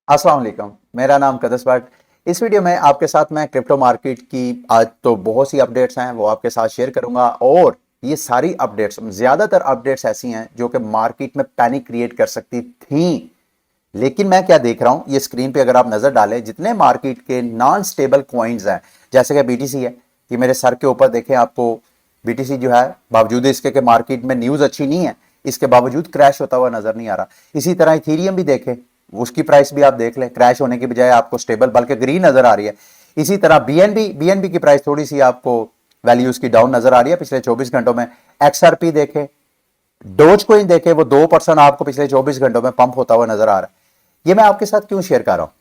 अस्सलाम वालेकुम, मेरा नाम कदस भट्ट। इस वीडियो में आपके साथ मैं क्रिप्टो मार्केट की आज तो बहुत सी अपडेट्स हैं वो आपके साथ शेयर करूंगा। और ये सारी अपडेट्स, ज़्यादातर अपडेट्स ऐसी हैं जो कि मार्केट में पैनिक क्रिएट कर सकती थी। लेकिन मैं क्या देख रहा हूं, ये स्क्रीन पे अगर आप नजर डालें, जितने मार्केट के नॉन स्टेबल कॉइन्स हैं, जैसे कि बीटीसी है, ये मेरे सर के ऊपर देखें आपको बीटीसी जो है, बावजूद इसके कि मार्केट में न्यूज़ अच्छी नहीं है, इसके बावजूद क्रैश होता हुआ नजर नहीं आ रहा। इसी तरह इथेरियम भी देखें, उसकी प्राइस भी आप देख लें, क्रैश होने की बजाय आपको स्टेबल बल्कि ग्रीन नजर आ रही है। इसी तरह बीएनबी की प्राइस थोड़ी सी आपको वैल्यू उसकी डाउन नजर आ रही है पिछले 24 घंटों में। एक्सआरपी देखें, डोज कोइन देखें, वो 2% आपको पिछले 24 घंटों में पंप होता हुआ नजर आ रहा है। ये मैं आपके साथ क्यों शेयर कर रहा हूं,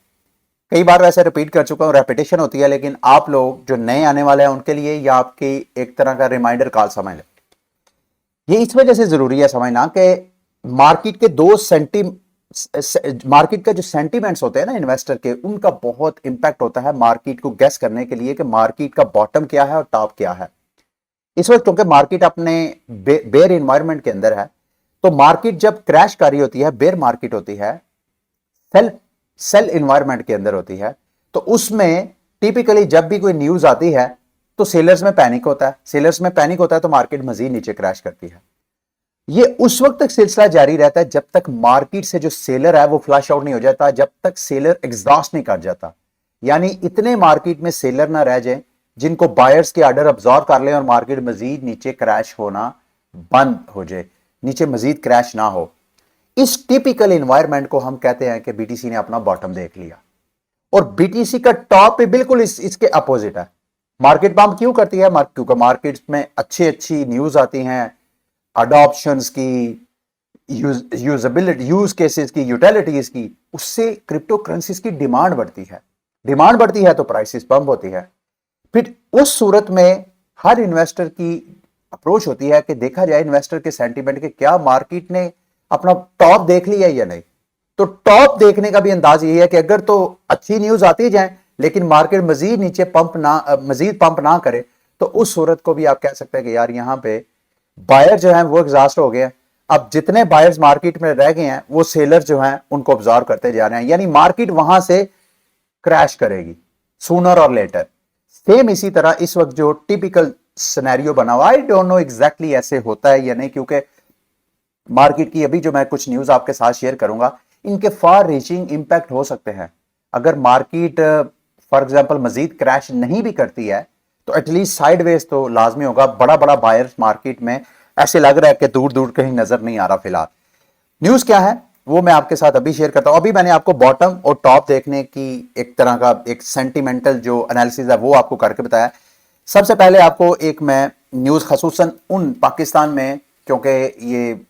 कई बार वैसे रिपीट कर चुका हूं, रेपिटेशन होती है, लेकिन आप लोग जो नए आने वाले हैं उनके लिए या आपकी एक तरह का रिमाइंडर कॉल समझ लें। ये इस वजह से जरूरी है समझना कि मार्केट के मार्केट का जो सेंटीमेंट्स होते हैं ना इन्वेस्टर के, उनका बहुत इंपैक्ट होता है मार्केट को गैस करने के लिए कि मार्केट का बॉटम क्या है और टॉप क्या है। इस वक्त क्योंकि मार्केट अपने बेयर इन्वायरमेंट के अंदर है, तो मार्केट जब क्रैश कर रही होती है, बेयर मार्केट होती है, सेल सेल इन्वायरमेंट के अंदर होती है, तो उसमें टिपिकली जब भी कोई न्यूज आती है तो सेलर्स में पैनिक होता है। सेलर्स में पैनिक होता है तो मार्केट मजीद नीचे क्रैश करती है। ये उस वक्त तक सिलसिला जारी रहता है जब तक मार्केट से जो सेलर है वो फ्लश आउट नहीं हो जाता, जब तक सेलर एग्जॉस्ट नहीं कर जाता। यानी इतने मार्केट में सेलर ना रह जाए जिनको बायर्स के ऑर्डर अब्सॉर्ब कर लें और मार्केट मजीद नीचे क्रैश होना बंद हो जाए, नीचे मजीद क्रैश ना हो। इस टिपिकल इन्वायरमेंट को हम कहते हैं कि बीटीसी ने अपना बॉटम देख लिया। और बीटीसी का टॉप पे बिल्कुल इसके अपोजिट है। मार्केट पंप क्यों करती है? क्योंकि मार्केट में अच्छी न्यूज आती हैं, अडॉप्शंस की, यूजेबिलिटी, यूज केसेस की, यूटिलिटीज की, उससे क्रिप्टो करेंसीज की डिमांड बढ़ती है। डिमांड बढ़ती है तो प्राइसेस पंप होती है। फिर उस सूरत में हर इन्वेस्टर की अप्रोच होती है कि देखा जाए इन्वेस्टर के सेंटीमेंट के, क्या मार्केट ने अपना टॉप देख लिया या नहीं। तो टॉप देखने का भी अंदाज यही है कि अगर तो अच्छी न्यूज आती जाए लेकिन मार्केट मजीद नीचे मजीद पंप ना करे, तो उस सूरत को भी आप कह सकते हैं कि यार यहां पे बायर जो है वो एग्जॉस्ट हो गए। अब जितने बायर्स मार्केट में रह गए हैं वो सेलर जो हैं उनको ऑब्जॉर्व करते जा रहे हैं, यानी मार्केट वहां से क्रैश करेगी सूनर और लेटर। सेम इसी तरह इस वक्त जो टिपिकल सिनेरियो बना हुआ, आई डोंट नो एग्जैक्टली ऐसे होता है या नहीं, क्योंकि मार्केट की अभी जो मैं कुछ न्यूज आपके साथ शेयर करूंगा इनके फार रीचिंग इंपैक्ट हो सकते हैं। अगर मार्केट फॉर एग्जांपल मजीद क्रैश नहीं भी करती है तो एटलीस्ट साइडवेज तो लाजमी होगा। बड़ा बड़ा बायर्स मार्केट में ऐसे लग रहा है कि दूर दूर कहीं नजर नहीं आ रहा। फिलहाल न्यूज क्या है वो मैं आपके साथ अभी शेयर करता हूं। अभी मैंने आपको बॉटम और टॉप देखने की एक तरह का एक सेंटिमेंटल जो एनालिसिस है वो आपको करके बताया। सबसे पहले आपको एक मैं न्यूज खसूसन उन पाकिस्तान में, क्योंकि ये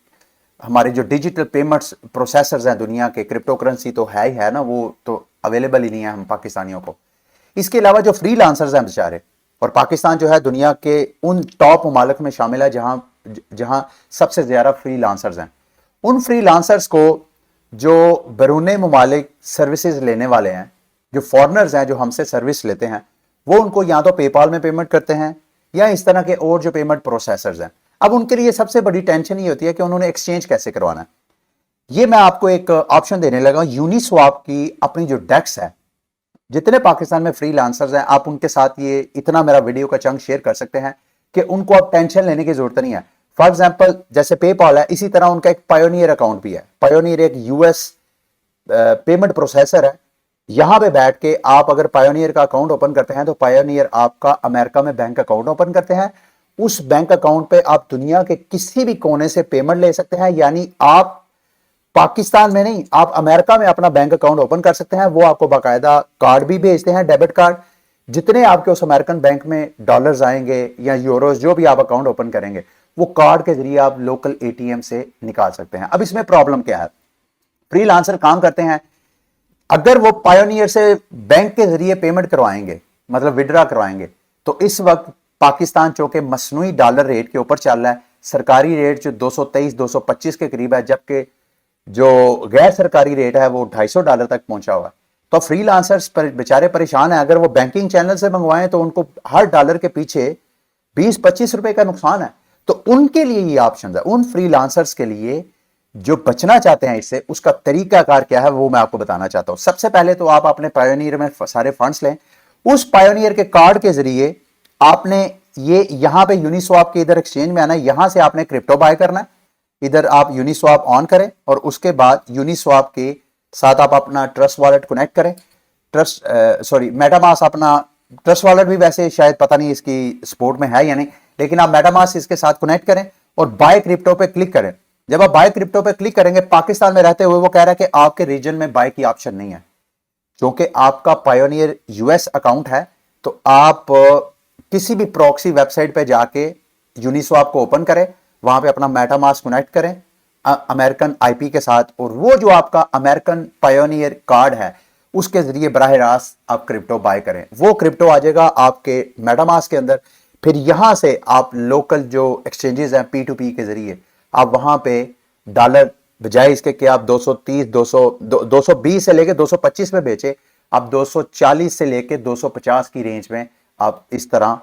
हमारे जो डिजिटल पेमेंट्स प्रोसेसर्स हैं दुनिया के, क्रिप्टो करेंसी तो है ही है ना, वो तो अवेलेबल ही नहीं है हम पाकिस्तानियों को। इसके अलावा जो फ्री लांसर्स हैं बेचारे, और पाकिस्तान जो है दुनिया के उन टॉप ममालिक में शामिल है जहां जहां सबसे ज्यादा फ्री लांसर्स हैं। उन फ्री लांसर्स को जो बैरून ममालिक सर्विसेज लेने वाले हैं, जो फॉरनर्स हैं जो हमसे सर्विस लेते हैं, वो उनको या तो पेपाल में पेमेंट करते हैं या इस तरह के और जो पेमेंट प्रोसेसर्स हैं। अब उनके लिए सबसे बड़ी टेंशन ये होती है कि उन्होंने एक्सचेंज कैसे करवाना है। ये मैं आपको एक ऑप्शन देने लगा, यूनिस्वैप की अपनी जो डेक्स है, जितने पाकिस्तान में फ्री लांसर्स हैं, आप उनके साथ ये इतना मेरा वीडियो का चंक शेयर कर सकते हैं कि उनको अब टेंशन लेने की जरूरत नहीं है। फॉर एग्जांपल जैसे पेपाल है, इसी तरह उनका एक पायोनियर अकाउंट भी है। पायोनियर एक यूएस पेमेंट प्रोसेसर है। यहां पे बैठ के आप अगर पायोनियर का अकाउंट ओपन करते हैं तो पायोनियर आपका अमेरिका में बैंक अकाउंट ओपन करते हैं। उस बैंक अकाउंट पे आप दुनिया के किसी भी कोने से पेमेंट ले सकते हैं, यानी आप पाकिस्तान में नहीं, आप अमेरिका में अपना बैंक अकाउंट ओपन कर सकते हैं। वो आपको बाकायदा कार्ड भी भेजते हैं, डेबिट कार्ड। जितने आपके उस अमेरिकन बैंक में डॉलर्स आएंगे या यूरोज, जो भी आप अकाउंट ओपन करेंगे, वो कार्ड के जरिए आप लोकल एटीएम से निकाल सकते हैं। अब इसमें प्रॉब्लम क्या है? फ्रीलांसर काम करते हैं, अगर वो पायोनियर से बैंक के जरिए पेमेंट करवाएंगे, मतलब विड्रा करवाएंगे, तो इस वक्त पाकिस्तान चूंकि मसनूई डॉलर रेट के ऊपर चल रहा है, सरकारी रेट जो 223-225 के करीब है, जबकि जो गैर सरकारी रेट है वो $250 तक पहुंचा हुआ है। तो फ्रीलांसर्स बेचारे परेशान है। अगर वो बैंकिंग चैनल से मंगवाएं तो उनको हर डॉलर के पीछे 20-25 रुपए का नुकसान है। तो उनके लिए ये ऑप्शन है, उन फ्रीलांसर्स के लिए जो बचना चाहते हैं इससे, उसका तरीकाकार क्या है वो मैं आपको बताना चाहता हूं। सबसे पहले तो आप अपने पायोनियर में सारे फंड्स लें, उस पायोनियर के कार्ड के जरिए आपने ये यहां पे यूनिस्वैप के इधर एक्सचेंज में आना है, यहां से आपने क्रिप्टो बाय करना है। इधर आप यूनिस्वैप ऑन करें और उसके बाद यूनिस्वैप के साथ आप अपना ट्रस्ट वॉलेट कनेक्ट करें। मेटामास्क अपना ट्रस्ट वॉलेट भी वैसे शायद पता नहीं इसकी सपोर्ट में है या नहीं, लेकिन आप मेटामास्क इसके साथ कनेक्ट करें और बाय क्रिप्टो पे क्लिक करें। जब आप बाय क्रिप्टो पे क्लिक करेंगे, पाकिस्तान में रहते हुए वो कह रहा है कि आपके रीजन में बाय की ऑप्शन नहीं है, क्योंकि आपका पायोनियर यूएस अकाउंट है। तो आप किसी भी प्रॉक्सी वेबसाइट पे जाके यूनिस्वैप को ओपन करें, वहां पे अपना मेटामास्क कनेक्ट करें अमेरिकन आईपी के साथ, और वो जो आपका अमेरिकन पायोनियर कार्ड है उसके जरिए बराह रास्त आप क्रिप्टो बाय करें। वो क्रिप्टो आ जाएगा आपके मेटामास्क के अंदर। फिर यहां से आप लोकल जो एक्सचेंजेस हैं P2P के जरिए, आप वहां पे डॉलर बजाय इसके कि आप 230 220 से लेके 225 में बेचे, आप 240 से लेके 250 की रेंज में आप इस तरह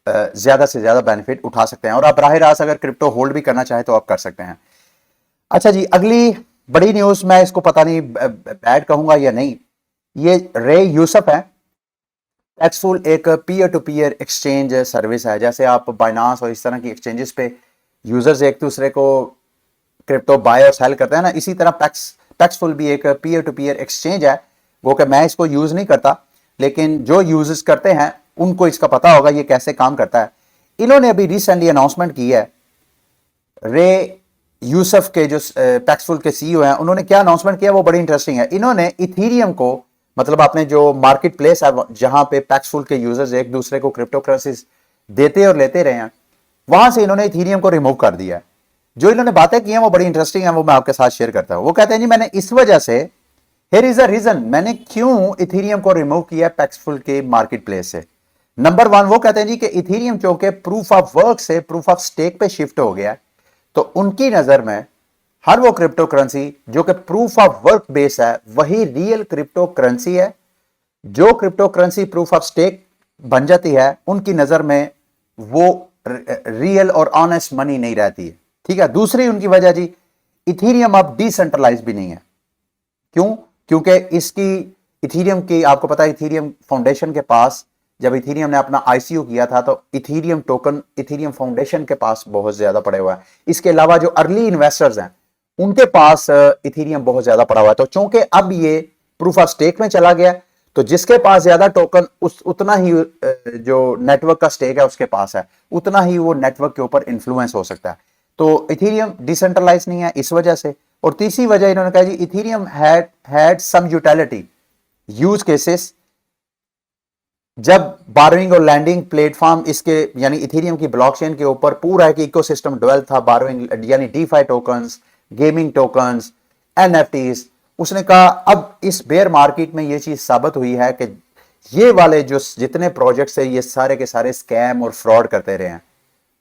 ज्यादा से ज्यादा बेनिफिट उठा सकते हैं। और आप राह रास्त अगर क्रिप्टो होल्ड भी करना चाहें तो आप कर सकते हैं। अच्छा जी, अगली बड़ी न्यूज, मैं इसको पता नहीं बैड कहूंगा या नहीं, ये रे यूसुफ है। टैक्सफुल एक peer to peer exchange service है। जैसे आप बाइनांस और इस तरह की एक्सचेंजेस पे यूजर्स एक दूसरे को क्रिप्टो बाय और सेल करते हैं ना, इसी तरह टैक्सफुल भी एक पीयर टू पीयर एक्सचेंज है। वो कि मैं इसको यूज नहीं करता, लेकिन जो यूजर्स करते हैं उनको इसका पता होगा ये कैसे काम करता है। इन्होंने अभी रिसेंटली अनाउंसमेंट की है, रे यूसुफ के जो टैक्सफुल के सीईओ हैं, उन्होंने क्या अनाउंसमेंट किया वो बड़ी इंटरेस्टिंग है। इन्होंने इथीरियम को, मतलब आपने जो मार्केट प्लेस है जहां पे टैक्सफुल के यूजर्स एक दूसरे को क्रिप्टो करेंसीज देते और लेते रहे हैं, वहां से इन्होंने इथीरियम को रिमूव कर दिया है। जो इन्होंने बातें की हैं वो बड़ी इंटरेस्टिंग है, वो मैं आपके साथ शेयर करता हूं। वो कहते हैं जी मैंने इस वजह से, हियर इज अ रीजन, मैंने क्यों इथीरियम को रिमूव किया टैक्सफुल के मार्केट प्लेस से। नंबर वन, वो कहते हैं जी कि इथीरियम चूंकि प्रूफ ऑफ वर्क से प्रूफ ऑफ स्टेक पे शिफ्ट हो गया, तो उनकी नजर में हर वो क्रिप्टो करेंसी जो कि प्रूफ ऑफ वर्क बेस है वही रियल क्रिप्टो करेंसी है। जो cryptocurrency proof of stake बन जाती है उनकी नजर में वो रियल और ऑनेस्ट मनी नहीं रहती है। ठीक है। दूसरी उनकी वजह जी, इथीरियम अब डिसेंट्रलाइज भी नहीं है। क्यों? क्योंकि इसकी इथीरियम की, आपको पता है इथीरियम फाउंडेशन के पास, जब इथीरियम ने अपना आईसीओ किया था तो इथीरियम टोकन इथीरियम फाउंडेशन के पास बहुत ज्यादा पड़े हुआ है। इसके अलावा जो अर्ली इन्वेस्टर्स हैं उनके पास इथीरियम बहुत ज्यादा पड़ा हुआ है। तो चूंकि अब ये प्रूफ ऑफ स्टेक में चला गया, तो जिसके पास ज्यादा टोकन उतना ही जो नेटवर्क का स्टेक है उसके पास है, उतना ही वो नेटवर्क के ऊपर इन्फ्लुएंस हो सकता है। तो इथीरियम डिसेंट्रलाइज नहीं है इस वजह से। और तीसरी वजह इन्होंने कहा जी Ethereum had some utility use cases, जब बारोइंग और लैंडिंग प्लेटफॉर्म इसके यानी इथीरियम की ब्लॉकचेन के ऊपर पूरा एक इकोसिस्टम डेवलप था, बारोइंग यानी DeFi tokens, gaming tokens, NFTs. उसने कहा अब इस बेयर मार्केट में यह चीज साबित हुई है कि ये वाले जो जितने प्रोजेक्ट्स है ये सारे के सारे स्कैम और फ्रॉड करते रहे हैं।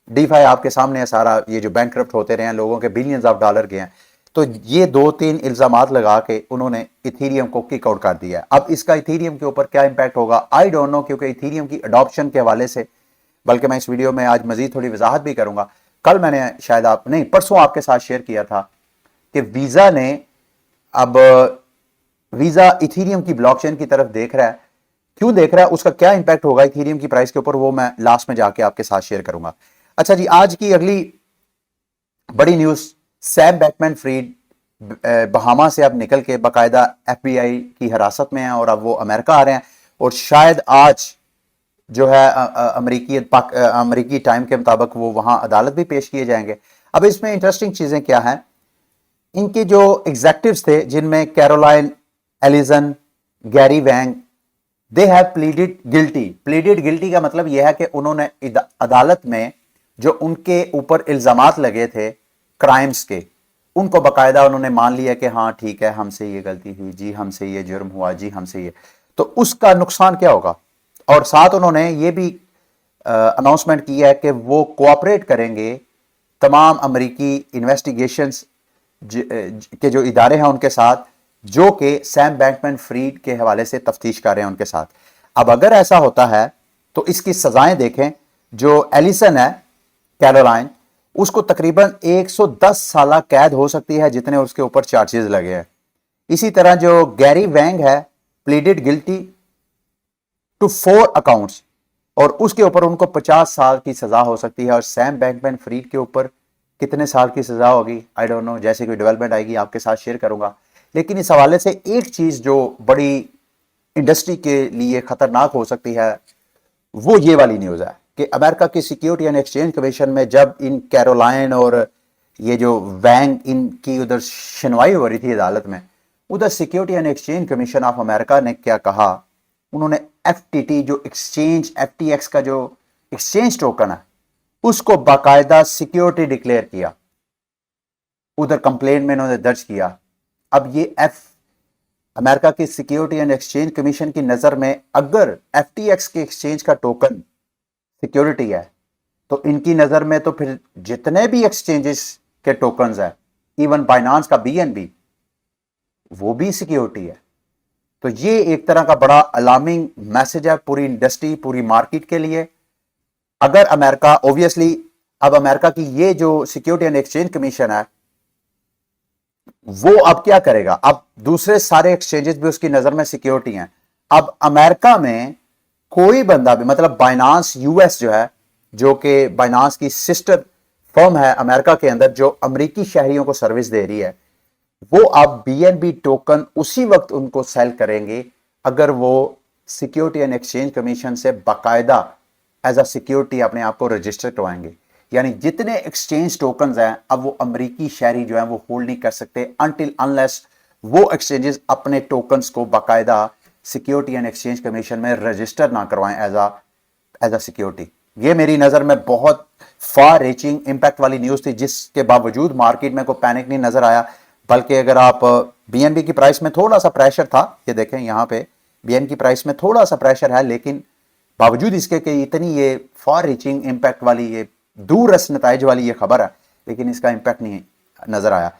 डीफाई आपके सामने है सारा, ये जो बैंकक्रप्ट होते रहे हैं, लोगों के बिलियंस ऑफ डॉलर गए हैं। तो ये 2-3 इल्जामात लगा के उन्होंने इथीरियम को किक आउट कर दिया है। अब इसका इथीरियम के ऊपर क्या इंपैक्ट होगा आई डोंट नो, क्योंकि इथीरियम की अडॉप्शन के हवाले से, बल्कि मैं इस वीडियो में आज मजीद थोड़ी वजाहत भी करूंगा। कल मैंने शायद आप नहीं परसों आपके साथ शेयर किया था कि वीजा ने अब वीजा इथीरियम की ब्लॉकचेन की तरफ देख रहा है। क्यों देख रहा है, उसका क्या इंपैक्ट होगा इथीरियम की प्राइस के ऊपर, वो मैं लास्ट में जाके आपके साथ शेयर करूंगा। अच्छा जी, आज की अगली बड़ी न्यूज, सैम बैकमैन-फ्रीड बहामा से अब निकल के बाकायदा एफबीआई की हिरासत में हैं और अब वो अमेरिका आ रहे हैं और शायद आज जो है अमेरिकी टाइम के मुताबिक वो वहां अदालत भी पेश किए जाएंगे। अब इसमें इंटरेस्टिंग चीजें क्या हैं, इनके जो एग्जेक्टिव्स थे जिनमें Caroline Ellison, Gary Wang, they have pleaded guilty. Pleaded guilty का मतलब यह है कि उन्होंने अदालत में जो उनके ऊपर इल्जामात लगे थे क्राइम्स के, उनको बाकायदा उन्होंने मान लिया कि हाँ ठीक है हमसे ये गलती हुई जी, हमसे ये जुर्म हुआ जी, हमसे ये। तो उसका नुकसान क्या होगा। और साथ उन्होंने ये भी अनाउंसमेंट किया है कि वो कोऑपरेट करेंगे तमाम अमेरिकी इन्वेस्टिगेशंस के जो इदारे हैं उनके साथ, जो कि सैम बैकमैन-फ्रीड के हवाले से तफ्तीश कर रहे हैं उनके साथ। अब अगर ऐसा होता है तो इसकी सजाएं देखें। जो एलिसन है कैरोलाइन, उसको तकरीबन 110 साल कैद हो सकती है, जितने उसके ऊपर चार्जेस लगे हैं। इसी तरह जो गैरी वैंग है, प्लीडेड गिल्टी टू 4 अकाउंट्स, और उसके ऊपर उनको 50 साल की सजा हो सकती है। और सैम बैnkman फ्रीड के ऊपर कितने साल की सजा होगी, आई डोंट नो, जैसे कोई डेवलपमेंट आएगी आपके साथ शेयर करूंगा। लेकिन इस हवाले से एक चीज जो बड़ी इंडस्ट्री के लिए खतरनाक हो सकती है, वो ये वाली न्यूज है कि अमेरिका की सिक्योरिटी एंड एक्सचेंज कमीशन में जब इन कैरोलाइन और ये जो वैंग इनकी उधर सुनवाई हो रही थी अदालत में, उधर security and exchange commission of America ने क्या कहा, उन्होंने एफटीटी जो एक्सचेंज एफटीएक्स का जो एक्सचेंज टोकन है उसको बाकायदा सिक्योरिटी डिक्लेयर किया, उधर कंप्लेंट में इन्होंने दर्ज किया। अब ये अमेरिका की सिक्योरिटी एंड एक्सचेंज कमीशन की नजर में अगर एफटीएक्स के एक्सचेंज का टोकन सिक्योरिटी है, तो इनकी नजर में तो फिर जितने भी एक्सचेंजेस के टोकन्स है, इवन बाइनांस का बीएनबी, वो भी सिक्योरिटी है। तो ये एक तरह का बड़ा अलार्मिंग मैसेज है पूरी इंडस्ट्री, पूरी मार्केट के लिए। अगर अमेरिका, ऑब्वियसली अब अमेरिका की ये जो सिक्योरिटी एंड एक्सचेंज कमीशन है, वो अब क्या करेगा, अब दूसरे सारे एक्सचेंजेस भी उसकी नजर में सिक्योरिटी हैं। अब अमेरिका में कोई बंदा भी, मतलब बाइनांस यूएस जो है, जो कि बाइनांस की सिस्टर फर्म है अमेरिका के अंदर, जो अमेरिकी शहरियों को सर्विस दे रही है, वो अब बीएनबी टोकन उसी वक्त उनको सेल करेंगे अगर वो सिक्योरिटी एंड एक्सचेंज कमीशन से बाकायदा एज अ सिक्योरिटी अपने आप को रजिस्टर करवाएंगे। यानी जितने एक्सचेंज टोकन्स हैं, अब वो अमेरिकी शहरी जो है वो होल्ड नहीं कर सकते अनटिल अनलेस वो एक्सचेंजेस अपने टोकन्स को बाकायदा सिक्योरिटी एंड एक्सचेंज कमीशन में रजिस्टर ना करवाएं एज अ सिक्योरिटी। ये मेरी नजर में बहुत फार रीचिंग इंपैक्ट वाली न्यूज थी, जिसके बावजूद मार्केट में कोई पैनिक नहीं नजर आया। बल्कि अगर आप बीएनबी की प्राइस में थोड़ा सा प्रेशर था, ये देखें यहां पे बीएन की प्राइस में थोड़ा सा प्रेशर है, लेकिन बावजूद इसके कि इतनी ये फार रीचिंग इंपैक्ट वाली, ये दूररस नताइज वाली ये खबर है, लेकिन इसका इंपैक्ट नहीं नजर आया।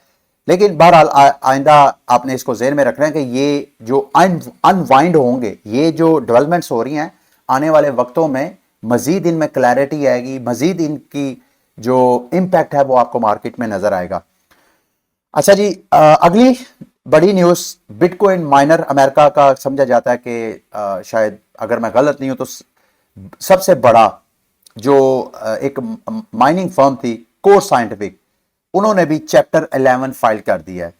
लेकिन बहरहाल आइंदा आपने इसको ज़हन में रखना है कि ये जो अनवाइंड होंगे, ये जो डेवलपमेंट्स हो रही हैं, आने वाले वक्तों में मजीद इनमें क्लैरिटी आएगी, मजीद इनकी जो इम्पैक्ट है वो आपको मार्केट में नजर आएगा। अच्छा जी, अगली बड़ी न्यूज, बिटकॉइन माइनर अमेरिका का समझा जाता है कि शायद अगर मैं गलत नहीं हूं तो सबसे बड़ा जो एक माइनिंग फर्म थी कोर साइंटिफिक, उन्होंने भी चैप्टर 11 फाइल कर दिया है।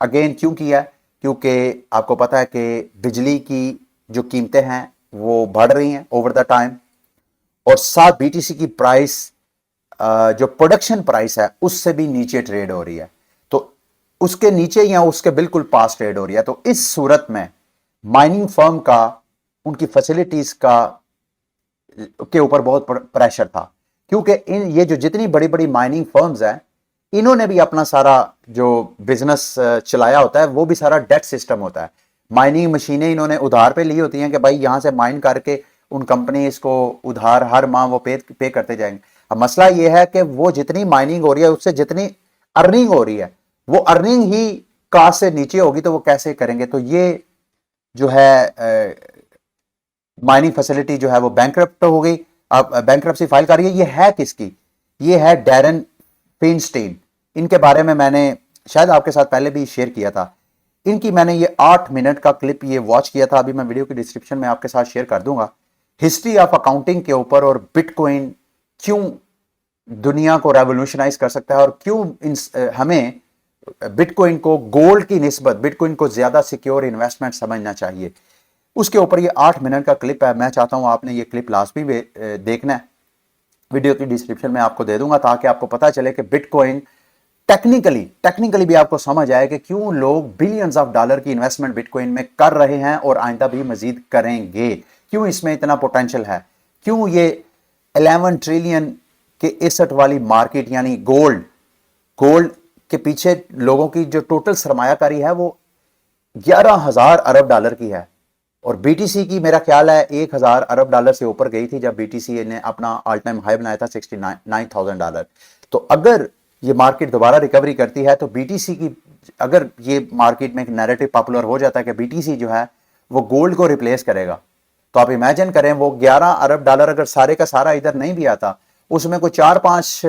अगेन क्यों किया? क्योंकि आपको पता है कि बिजली की जो कीमतें हैं वो बढ़ रही हैं ओवर द टाइम, और साथ बीटीसी की प्राइस जो प्रोडक्शन प्राइस है उससे भी नीचे ट्रेड हो रही है, तो उसके नीचे या उसके बिल्कुल पास ट्रेड हो रही है। तो इस सूरत में माइनिंग फर्म का, उनकी फैसिलिटीज का के ऊपर बहुत प्रेशर था, क्योंकि ये जो जितनी बड़ी बड़ी माइनिंग फर्म्स हैं, इन्होंने भी अपना सारा जो बिजनेस चलाया होता है वो भी सारा डेट सिस्टम होता है। माइनिंग मशीनें इन्होंने उधार पे ली होती हैं कि भाई यहां से माइन करके उन कंपनी इसको उधार हर माह वो पे करते जाएंगे। अब मसला ये है कि वो जितनी माइनिंग हो रही है उससे जितनी अर्निंग हो रही है, वो अर्निंग ही कास्ट से नीचे होगी, तो वो कैसे करेंगे? तो ये जो है माइनिंग फैसिलिटी जो है वो बैंकरप्ट हो गई, अब बैंकरप्सी फाइल कर रही है। ये है किसकी? ये है डैरन फिनस्टीन। इनके बारे में मैंने शायद आपके साथ पहले भी शेयर किया था। इनकी मैंने ये 8 मिनट का क्लिप ये वॉच किया था, अभी मैं वीडियो की डिस्क्रिप्शन में आपके साथ शेयर कर दूंगा, हिस्ट्री ऑफ अकाउंटिंग के ऊपर, और बिटकॉइन क्यों दुनिया को रेवोल्यूशनाइज कर सकता है, और क्यों हमें बिटकॉइन को गोल्ड की निस्बत बिटकॉइन को ज्यादा सिक्योर इन्वेस्टमेंट समझना चाहिए। उसके ऊपर ये 8 मिनट का क्लिप है। मैं चाहता हूं आपने ये क्लिप लाजमी देखना है, वीडियो की डिस्क्रिप्शन में आपको दे दूंगा, ताकि आपको पता चले कि बिटकॉइन टेक्निकली भी आपको समझ आए कि क्यों लोग बिलियंस ऑफ डॉलर की इन्वेस्टमेंट बिटकॉइन में कर रहे हैं और आइंदा भी मजीद करेंगे। क्यों इसमें इतना पोटेंशियल है, क्यों ये 11 ट्रिलियन के एसेट वाली मार्केट, यानी गोल्ड के पीछे लोगों की जो टोटल सरमायाकारी है वो 11,000 अरब डॉलर की है, और बीटीसी की मेरा ख्याल है 1,000 अरब डॉलर से ऊपर गई थी जब बीटीसी ने अपना ऑल टाइम हाई बनाया था 69,000 डॉलर। तो अगर ये मार्केट दोबारा रिकवरी करती है तो बीटीसी की, अगर ये मार्केट में एक नैरेटिव पॉपुलर हो जाता है कि बीटीसी जो है वो गोल्ड को रिप्लेस करेगा, तो आप इमेजिन करें वो 11 अरब डॉलर अगर सारे का सारा इधर नहीं भी आता, उसमें कोई 4-5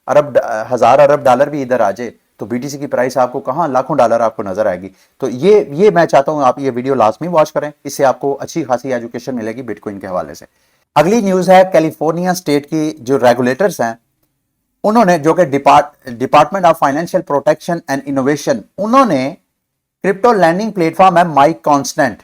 हजार अरब डॉलर भी इधर आ जाए तो बीटीसी की प्राइस आपको कहां लाखों डॉलर आपको नजर आएगी। तो ये मैं चाहता हूं आप ये वीडियो लाजमी वॉच करें, इससे आपको अच्छी खासी एजुकेशन मिलेगी बिटकॉइन के हवाले से। अगली न्यूज है कैलिफोर्निया स्टेट की जो रेगुलेटर्स हैं उन्होंने, जो कि department of financial protection and innovation, उन्होंने क्रिप्टो लैंडिंग प्लेटफॉर्म है माइक कांस्टेंट,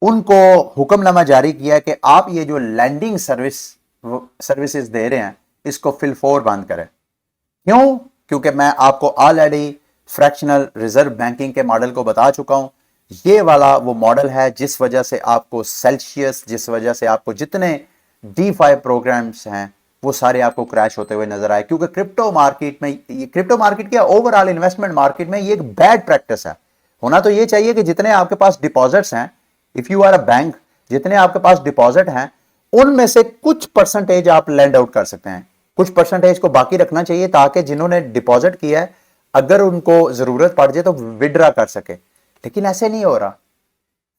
उनको हुक्मनामा जारी किया है कि आप ये जो लैंडिंग सर्विसेज दे रहे हैं इसको फिलफोर बंद करें। क्यों? क्योंकि मैं आपको ऑलरेडी फ्रैक्शनल रिजर्व बैंकिंग के मॉडल को बता चुका हूं। ये वाला वो मॉडल है जिस वजह से आपको सेल्सियस, जिस वजह से आपको जितने DeFi प्रोग्राम्स हैं वो सारे आपको क्रैश होते हुए नजर आए। क्योंकि क्रिप्टो मार्केट क्या ओवरऑल इन्वेस्टमेंट मार्केट में ये एक बैड प्रैक्टिस है। होना तो ये चाहिए कि जितने आपके पास डिपॉजिट्स हैं, if you are a bank, जितने आपके पास डिपॉजिट हैं उनमें से कुछ परसेंटेज आप लैंड आउट कर सकते हैं, कुछ परसेंटेज को बाकी रखना चाहिए ताकि जिन्होंने डिपॉजिट किया है अगर उनको जरूरत पड़ जाए तो विड्रा कर सके। लेकिन ऐसे नहीं हो रहा।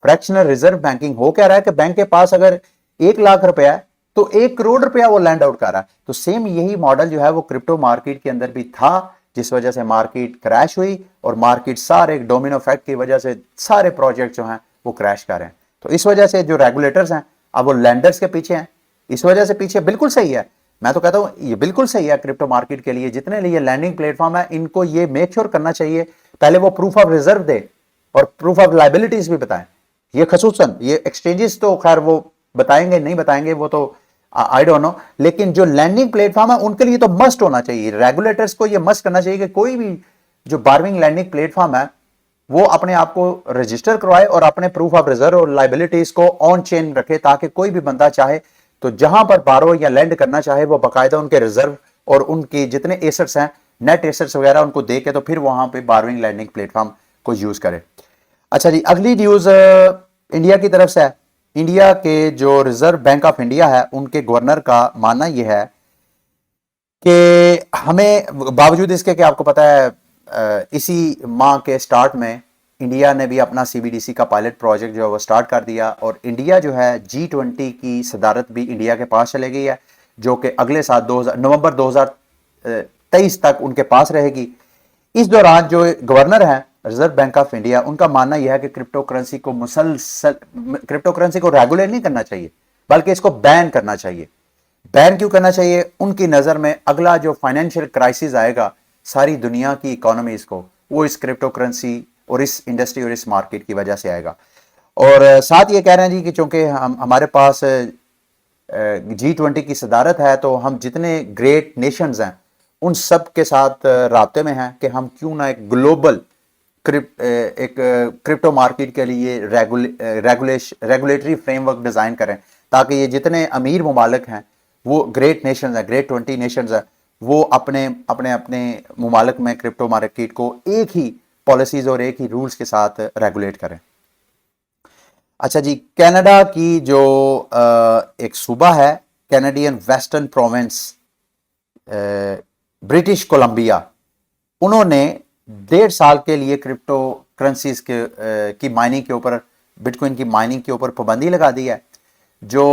फ्रैक्शनल रिजर्व बैंकिंग हो क्या रहा है कि बैंक के पास अगर 1 लाख रुपया है तो 1 करोड़ रुपया वो लैंड आउट कर रहा है। तो सेम यही मॉडल जो है वो क्रिप्टो मार्केट के अंदर भी था, जिस वजह से मार्केट क्रैश हुई और मार्केट सारे डोमिनो इफेक्ट की वजह से सारे प्रोजेक्ट जो हैं वो क्रैश कर रहे हैं। तो इस वजह से जो रेगुलेटर्स हैं अब वो लैंडर्स के पीछे हैं, इस वजह से पीछे। बिल्कुल सही है, मैं तो कहता हूं ये बिल्कुल सही है क्रिप्टो मार्केट के लिए, जितने लिए लैंडिंग प्लेटफॉर्म है इनको ये मेक श्योर करना चाहिए पहले वो प्रूफ ऑफ रिजर्व दे और प्रूफ ऑफ लाइबिलिटीज भी बताएं। ये खसूसन ये एक्सचेंजेस तो खैर वो बताएंगे नहीं बताएंगे वो तो आई डोंट नो, लेकिन जो लैंडिंग प्लेटफॉर्म है उनके लिए तो मस्ट होना चाहिए। रेगुलेटर्स को ये मस्ट करना चाहिए कि कोई भी जो बारविंग लैंडिंग प्लेटफॉर्म है वो अपने आप को रजिस्टर करवाए और अपने प्रूफ ऑफ रिजर्व और लाइबिलिटीज को ऑन चेन रखे, ताकि कोई भी बंदा चाहे तो जहां पर बारो या लैंड करना चाहे वो बाकायदा उनके रिजर्व और उनके जितने एसेट्स हैं, नेट एसेट्स वगैरह उनको दे के तो फिर वहां पे बारविंग लैंडिंग प्लेटफॉर्म को यूज करे। अच्छा जी, अगली न्यूज इंडिया की तरफ से है। इंडिया के जो रिजर्व बैंक ऑफ इंडिया है उनके गवर्नर का मानना यह है कि हमें, बावजूद इसके कि आपको पता है इसी माह के स्टार्ट में इंडिया ने भी अपना CBDC का पायलट प्रोजेक्ट जो है वो स्टार्ट कर दिया और इंडिया जो है G20 की सदारत भी इंडिया के पास चले गई है, जो कि अगले साल नवंबर 2023 तक उनके पास रहेगी। इस दौरान जो गवर्नर है रिजर्व बैंक ऑफ इंडिया, उनका मानना यह है कि क्रिप्टो करेंसी को रेगुलेट नहीं करना चाहिए बल्कि इसको बैन करना चाहिए। बैन क्यों करना चाहिए? उनकी नजर में अगला जो फाइनेंशियल क्राइसिस आएगा सारी दुनिया की इकोनॉमीज को, वो इस क्रिप्टो करेंसी और इस इंडस्ट्री और इस मार्केट की वजह से आएगा। और साथ ये कह रहे हैं जी कि चूंकि हमारे पास G20 की सदारत है तो हम जितने ग्रेट नेशंस हैं उन सब के साथ राब्ते में हैं कि हम क्यों ना एक ग्लोबल क्रिप्टो मार्केट के लिए रेगुलेटरी फ्रेमवर्क डिजाइन करें, ताकि ये जितने अमीर ममालिक हैं वो ग्रेट नेशंस हैं, ग्रेट 20 नेशंस हैं, वो अपने अपने अपने ममालिक में क्रिप्टो मार्केट को एक ही पॉलिसीज और एक ही रूल्स के साथ रेगुलेट करें। अच्छा जी, कनाडा की जो एक सूबा है Canadian western province British Columbia, उन्होंने 1.5 साल के लिए क्रिप्टो करेंसीज की माइनिंग के ऊपर, बिटकॉइन की माइनिंग के ऊपर पाबंदी लगा दी है। जो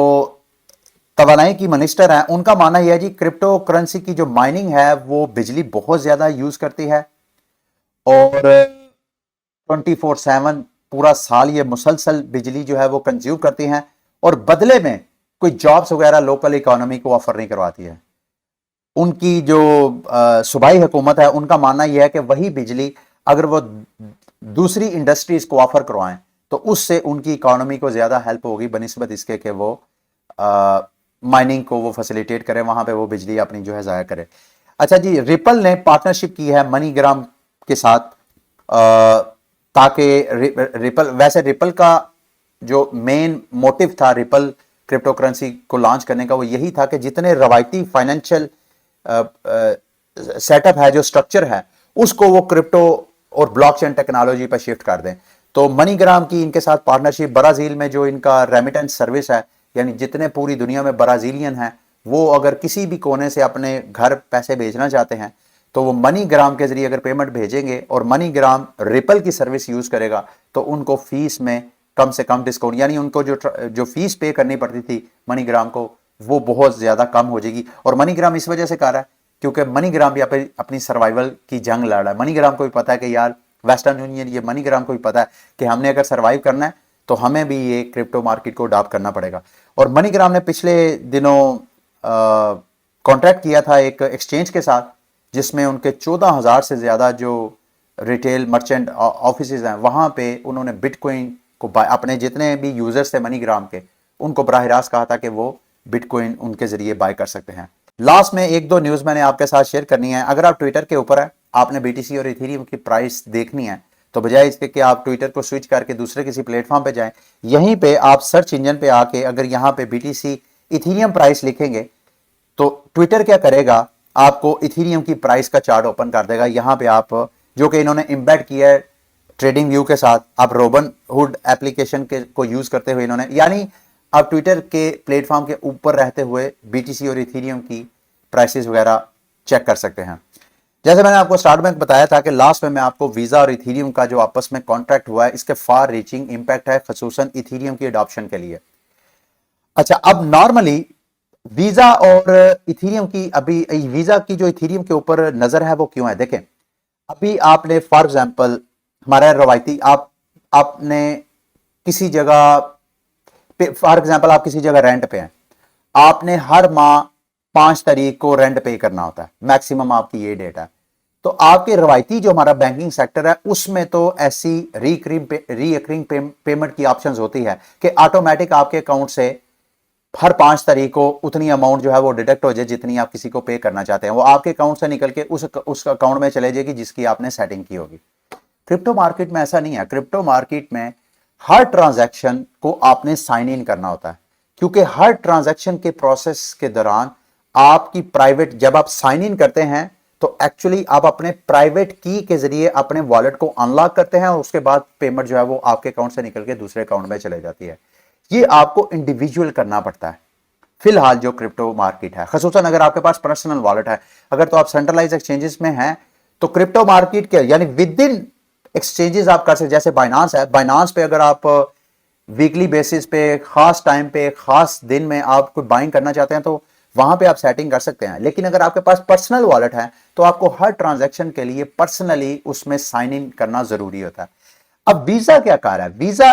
तवानाई की मिनिस्टर हैं उनका मानना यह है जी क्रिप्टो करेंसी की जो माइनिंग है वो बिजली बहुत ज्यादा यूज करती है और 24/7 पूरा साल ये मुसलसल बिजली जो है वो कंज्यूम करती हैं और बदले में कोई जॉब्स वगैरह लोकल इकोनॉमी को ऑफर नहीं करवाती है। उनकी जो सूबाई हुकूमत है उनका मानना यह है कि वही बिजली अगर वो दूसरी इंडस्ट्रीज को ऑफर करवाएं तो उससे उनकी इकोनॉमी को ज्यादा हेल्प होगी बनिस्बत इसके कि वो माइनिंग को वो फैसिलिटेट करें, वहां पे वो बिजली अपनी जो है जाया करे। अच्छा जी, रिपल ने पार्टनरशिप की है मनीग्राम के साथ ताकि रिपल का जो मेन मोटिव था रिपल क्रिप्टो करेंसी को लॉन्च करने का वो यही था कि जितने रवायती फाइनेंशियल सेटअप है, जो स्ट्रक्चर है, उसको वो क्रिप्टो और ब्लॉकचेन टेक्नोलॉजी पर शिफ्ट कर दें। तो मनीग्राम की इनके साथ पार्टनरशिप, ब्राजील में जो इनका रेमिटेंस सर्विस है, यानी जितने पूरी दुनिया में ब्राजीलियन हैं वो अगर किसी भी कोने से अपने घर पैसे भेजना चाहते हैं तो वो मनीग्राम के जरिए अगर पेमेंट भेजेंगे और मनीग्राम रिपल की सर्विस यूज करेगा तो उनको फीस में कम से कम डिस्काउंट, यानी उनको जो फीस पे करनी पड़ती थी मनीग्राम को वो बहुत ज्यादा कम हो जाएगी। और मनीग्राम इस वजह से कर रहा है क्योंकि मनीग्राम भी अपनी सर्वाइवल की जंग लड़ रहा है। मनीग्राम को भी पता है कि यार वेस्टर्न यूनियन, ये मनीग्राम को भी पता है कि हमने अगर सर्वाइव करना है तो हमें भी ये क्रिप्टो मार्केट को अडॉप्ट करना पड़ेगा। और मनीग्राम ने पिछले दिनों कॉन्ट्रैक्ट किया था एक एक्सचेंज के साथ, जिसमें उनके 14,000 से ज़्यादा जो रिटेल मर्चेंट ऑफिस हैं वहाँ पे उन्होंने बिटकॉइन को अपने जितने भी यूजर्स थे मनीग्राम के, उनको बराह रास्त कहा था कि वो बिटकॉइन उनके जरिए बाय कर सकते हैं। लास्ट में एक दो न्यूज़ मैंने आपके साथ शेयर करनी है। अगर आप ट्विटर के ऊपर है, आपने बीटीसी और इथेरियम की प्राइस देखनी है, तो बजाय इसके कि आप ट्विटर को स्विच करके दूसरे किसी प्लेटफॉर्म पे जाएं, यहीं पे आप सर्च इंजन पे आके अगर यहाँ पे बीटीसी इथेरियम प्राइस लिखेंगे तो ट्विटर क्या करेगा, आपको इथेरियम की प्राइस का चार्ट ओपन कर देगा। यहाँ पे आप, जो कि इन्होंने एम्बेड किया है ट्रेडिंग व्यू के साथ, आप रोबनहुड एप्लीकेशन के को यूज करते हुए इन्होंने, यानी आप ट्विटर के प्लेटफॉर्म के ऊपर रहते हुए बीटीसी और इथेरियम की प्राइसेस वगैरह चेक कर सकते हैं। जैसे मैंने आपको स्टार्ट में बताया था कि लास्ट में मैं आपको वीजा और इथेरियम का जो आपस में कॉन्ट्रैक्ट हुआ है, इसके फार रीचिंग इंपैक्ट है खसूसन इथेरियम की अडॉप्शन के लिए। अच्छा, अब नॉर्मली वीजा और इथेरियम की, अभी वीजा की जो इथेरियम के ऊपर नजर है वो क्यों है, देखें। अभी आपने फॉर एग्जांपल हमारा रवायती, आपने किसी जगह पे, फॉर एग्जांपल आप किसी जगह रेंट पे हैं, आपने हर माह 5 तारीख को रेंट पे करना होता है, मैक्सिमम आपकी ये डेट है। तो आपके रवायती जो हमारा बैंकिंग सेक्टर है उसमें तो ऐसी रीअकरिंग पेमेंट की ऑप्शंस होती है कि ऑटोमेटिक आपके अकाउंट से हर 5 तारीख को उतनी अमाउंट जो है वो डिडक्ट हो जाए जितनी आप किसी को पे करना चाहते हैं, वो आपके अकाउंट से निकल के उस अकाउंट में चले जाएगी जिसकी आपने सेटिंग की होगी। क्रिप्टो मार्केट में ऐसा नहीं है। क्रिप्टो मार्केट में हर ट्रांजैक्शन को आपने साइन इन करना होता है, क्योंकि हर ट्रांजैक्शन के प्रोसेस के दौरान आपकी प्राइवेट, जब आप साइन इन करते हैं तो एक्चुअली आप अपने प्राइवेट की के जरिए अपने वॉलेट को अनलॉक करते हैं और उसके बाद पेमेंट जो है वो आपके अकाउंट से निकल के दूसरे अकाउंट में चले जाती है। ये आपको इंडिविजुअल करना पड़ता है फिलहाल जो क्रिप्टो मार्केट है, खसूसन अगर आपके पास पर्सनल वॉलेट है। अगर तो आप सेंट्रलाइज एक्सचेंजेस में हैं तो क्रिप्टो मार्केट के यानी विद इन एक्सचेंजेस आप कर सकते, जैसे बाइनांस है, बाइनांस पे अगर आप वीकली बेसिस पे, खास टाइम पे, खास दिन में आप कोई बाइंग करना चाहते हैं तो वहां पे आप सेटिंग कर सकते हैं। लेकिन अगर आपके पास पर्सनल वॉलेट है तो आपको हर ट्रांजैक्शन के लिए पर्सनली उसमें साइन इन करना जरूरी होता है। अब वीजा क्या कर रहा है, वीजा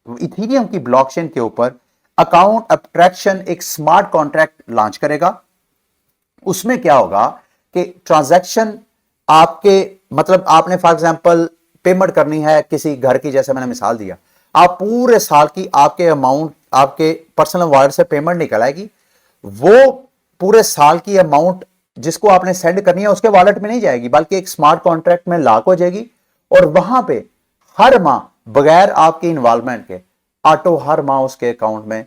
इथेरियम की ब्लॉकचेन के ऊपर अकाउंट एब्स्ट्रैक्शन एक स्मार्ट कॉन्ट्रैक्ट लॉन्च करेगा। उसमें क्या होगा कि ट्रांजैक्शन आपके, मतलब आपने फॉर एग्जांपल पेमेंट करनी है किसी घर की, जैसे मैंने मिसाल दिया, आप पूरे साल की आपके अमाउंट आपके पर्सनल वॉलेट से पेमेंट निकल आएगी, वो पूरे साल की अमाउंट जिसको आपने सेंड करनी है उसके वॉलेट में नहीं जाएगी, बल्कि एक स्मार्ट कॉन्ट्रैक्ट में लॉक हो जाएगी और वहां पे हर माह बगैर आपके इन्वॉल्वमेंट के ऑटो हर माह उसके अकाउंट में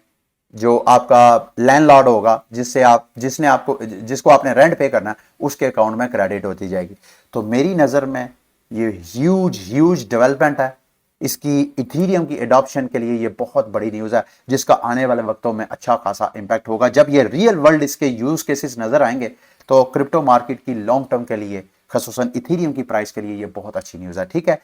जो आपका लैंडलॉर्ड होगा, जिसको आपने रेंट पे करना है, उसके अकाउंट में क्रेडिट होती जाएगी। तो मेरी नजर में ये ह्यूज डेवलपमेंट है। इसकी इथेरियम की एडॉप्शन के लिए ये बहुत बड़ी न्यूज़ है, जिसका आने वाले वक्तों में अच्छा खासा इंपैक्ट होगा। जब ये रियल वर्ल्ड इसके यूज केसेस नजर आएंगे तो क्रिप्टो मार्केट की लॉन्ग टर्म के लिए, खसूसन इथेरियम की प्राइस के लिए ये बहुत अच्छी न्यूज़ है। ठीक है,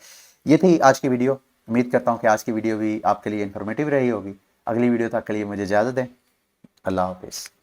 ये थी आज की वीडियो। उम्मीद करता हूं कि आज की वीडियो भी आपके लिए इंफॉर्मेटिव रही होगी। अगली वीडियो तक के लिए मुझे इजाज़त दें। अल्लाह हाफिज़।